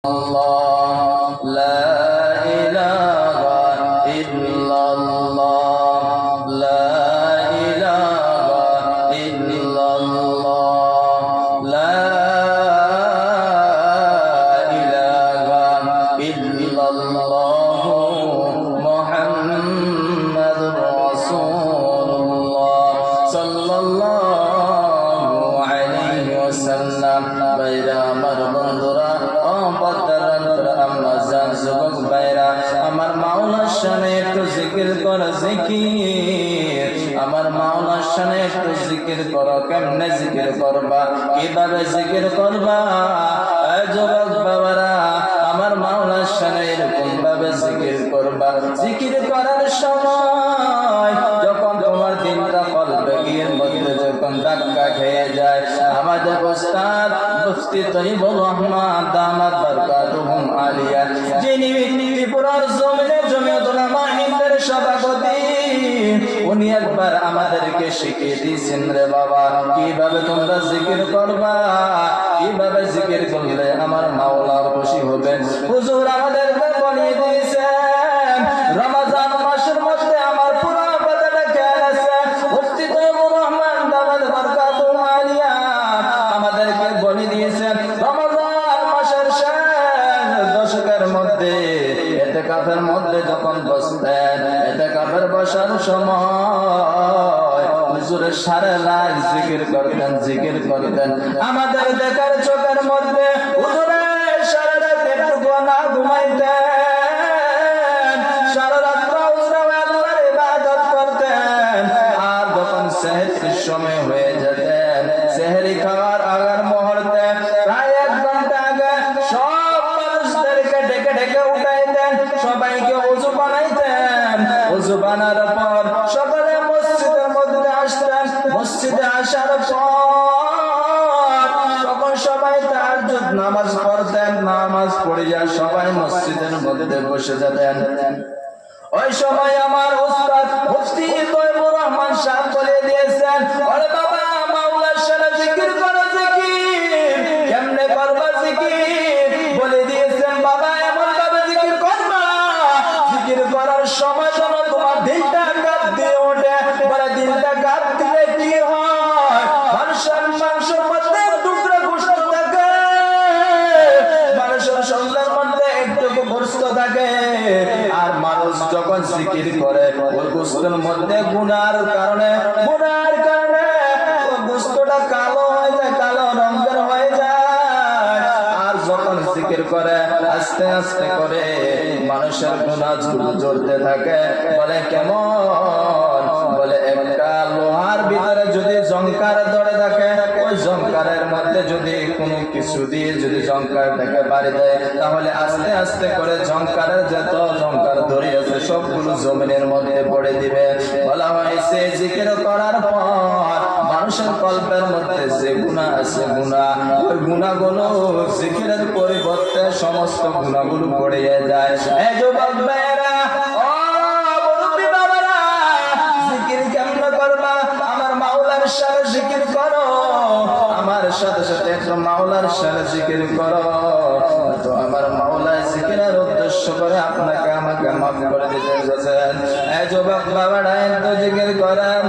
الله لا إله إلا الله لا إله إلا الله لا إله إلا الله محمد رسول الله صلى الله عليه وسلم বাইরা আমার বন্ধুরা আমার মাওলার শানে একটু জিকির করো জিকির আমার মাওলার শানে একটু জিকির করো কেমনে জিকির করবা কিভাবে জিকির করবা যুবক বাবারা আমার মাওলার শানে এরকম ভাবে জিকির করবা জিকির করার সময় যখন তোমার দিনটা কলবে গিয়ের মধ্যে যখন ধাক্কা খেয়ে যায় আমাদের উস্তাদ মুফতি তৈয়বুর রহমান দামাত বরকাতুহুম আলিয়া যিনি ত্রিপুরার জমিনে জমিয়ত উলামা হিন্দের সভাপতি উনি একবার আমাদেরকে শিখিয়ে দিয়েছেন রে বাবা কিভাবে তোমরা জিকির করবা কিভাবে জিকির করলে আমার মাওলা খুশি হবে হুজুর আমাদেরকে বলিয়ে দিয়েছেন রমজান মাসের মধ্যে আমার পুরো কথাটা খেয়াল আছে মুফতি তৈয়বুর রহমান দামাত বরকাতুহুম আলিয়া আমাদেরকে বলে দিয়েছেন রমজান মাসের শেষ দশকের মধ্যে ইতিকাফের মধ্যে যখন বসতেন ইতিকাফের বসার সময় হুজুর সারা রাত জিকির করতেন আমাদের দেখার চোখের মধ্যে হুজুরের সারা রাত একটু না ঘুমাইতেন সারা রাত আল্লাহর ইবাদত করতেন আর যখন সেহরির সময় হয়ে যেতেন সেহরি খাওয়ার আগের মুহূর্তে প্রায় 1 ঘন্টা আগে সব মানুষদেরকে ডেকে ডেকে উঠাইতেন সবাইকে ওযু বানাইতেন ওযু বানানোর পর সকালে মসজিদের মধ্যে আসতেন মসজিদে আসার পর তখন সবাই তাহাজ্জুদ নামাজ পড়তেন নামাজ পড়িয়া সবাই মসজিদের মধ্যে বসে যেতেন ওই সময় আমার উস্তাদ মুফতি তৈয়বুর রহমান সাহেব বলে দিয়েছেন ওরে বাবা মাওলার শানে জিকির করো জিকির কেমনে করবা জিকির বলে দিয়েছেন বাবা এমন ভাবে জিকির করবা জিকির করার সময় যেন তোমার দিলটা গাত দিয়ে ওঠে বলে দিলটা গাত দিলে কি হয় মানুষের মাংসের মধ্যে টুকরা গোশত থাকে মানুষের শরীরের মধ্যে একটু গোশত থাকে আর মানুষ যখন জিকির করে ওই গোশতের মধ্যে গুনার কারণে ওই গোশতটা কালো হয়ে যায় কালো রঙের হয়ে যায় আর যখন জিকির করে আস্তে আস্তে করে মানুষের গুনাহ ঝরতে থাকে বলে কেমন বলে একটা লোহার ভিতরে যদি জংকার ধরে থাকে ওই জংকারের মধ্যে যদি কোনো কিছু দিয়ে যদি জংকারটাকে বাড়ি দেয় তাহলে আস্তে আস্তে করে জংকারের যত জংকার ধরিয়েছে সবগুলো জমিনের মধ্যে পড়ে দিবে বলা হয়েছে জিকির করার পর মানুষের কল্পের মধ্যে যে গুনাহ আছে গুনাহ ওই গুনাহগুলো জিকিরের পরিবর্তে সমস্ত গুনাহগুলো পড়ে যায় এই যুবক ভাইরা ও মুরব্বি বাবারা জিকির কেমনে করবা আমার মাওলার সাথে জিকির করো আমার সাথে সাথে একটু মাওলার সাথে জিকির করো তো আমার মাওলা জিকিরের উদ্দেশ্য করে আপনাকে আমাকে মাফ করে দিতে যাচ্ছেন এই যুবক বাবারা একটু জিকির করেন